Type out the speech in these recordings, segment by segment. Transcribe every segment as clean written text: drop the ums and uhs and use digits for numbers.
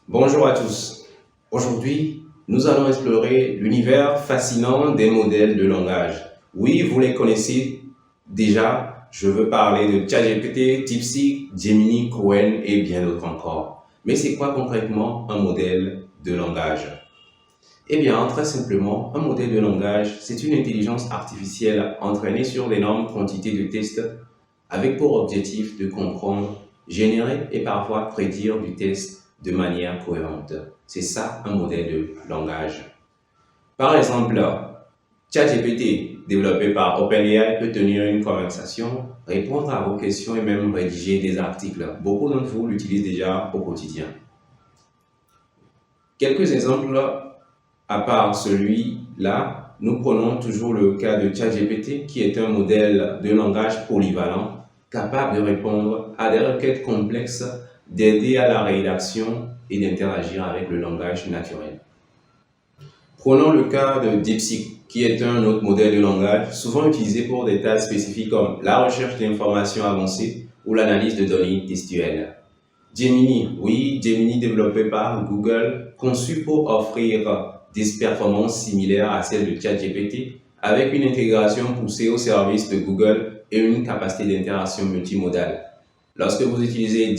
Bonjour à tous. Aujourd'hui, nous allons explorer l'univers fascinant des modèles de langage. Oui, vous les connaissez déjà. Je veux parler de ChatGPT, DeepSeek, Gemini, Cohen et bien d'autres encore. Mais c'est quoi concrètement un modèle de langage? Eh bien, très simplement, un modèle de langage, c'est une intelligence artificielle entraînée sur d'énormes quantités de tests avec pour objectif de comprendre, générer et parfois prédire du test de manière cohérente. C'est ça un modèle de langage. Par exemple, ChatGPT, développé par OpenAI, peut tenir une conversation, répondre à vos questions et même rédiger des articles. Beaucoup d'entre vous l'utilisent déjà au quotidien. Quelques exemples à part celui-là, nous prenons toujours le cas de ChatGPT, qui est un modèle de langage polyvalent, capable de répondre à des requêtes complexes, d'aider à la rédaction et d'interagir avec le langage naturel. Prenons le cas de DeepSeek, qui est un autre modèle de langage souvent utilisé pour des tâches spécifiques comme la recherche d'informations avancées ou l'analyse de données textuelles. Gemini, oui, Gemini développé par Google, conçu pour offrir des performances similaires à celles de ChatGPT, avec une intégration poussée au service de Google et une capacité d'interaction multimodale. Lorsque vous utilisez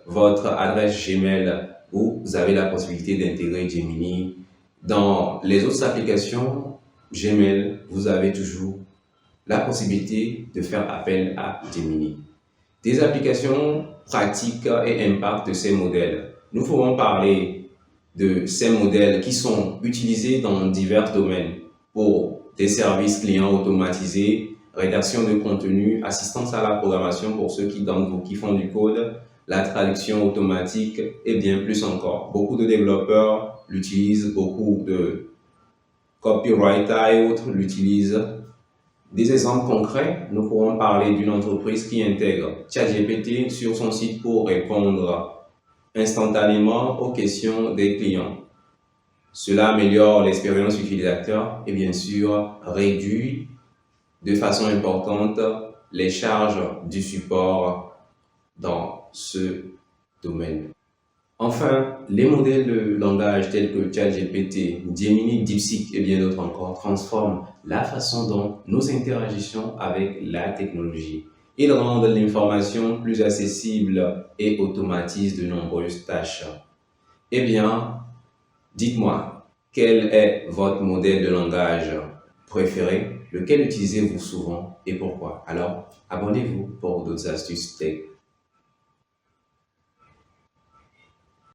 votre adresse Gmail, vous avez la possibilité d'intégrer Gemini. Dans les autres applications Gmail, vous avez toujours la possibilité de faire appel à Gemini. Des applications pratiques et impact de ces modèles. Nous pourrons parler de ces modèles qui sont utilisés dans divers domaines pour des services clients automatisés, rédaction de contenu, assistance à la programmation pour ceux d'entre vous qui font du code, la traduction automatique et bien plus encore. Beaucoup de développeurs l'utilisent, beaucoup de copywriters et autres l'utilisent. Des exemples concrets, nous pourrons parler d'une entreprise qui intègre ChatGPT sur son site pour répondre instantanément aux questions des clients. Cela améliore l'expérience utilisateur et bien sûr réduit de façon importante les charges du support dans ce domaine. Enfin, les modèles de langage tels que ChatGPT, Gemini, DeepSeek et bien d'autres encore transforment la façon dont nous interagissons avec la technologie. Ils rendent l'information plus accessible et automatisent de nombreuses tâches. Eh bien, dites-moi, quel est votre modèle de langage préféré? Lequel utilisez-vous souvent et pourquoi? Alors, abonnez-vous pour d'autres astuces tech.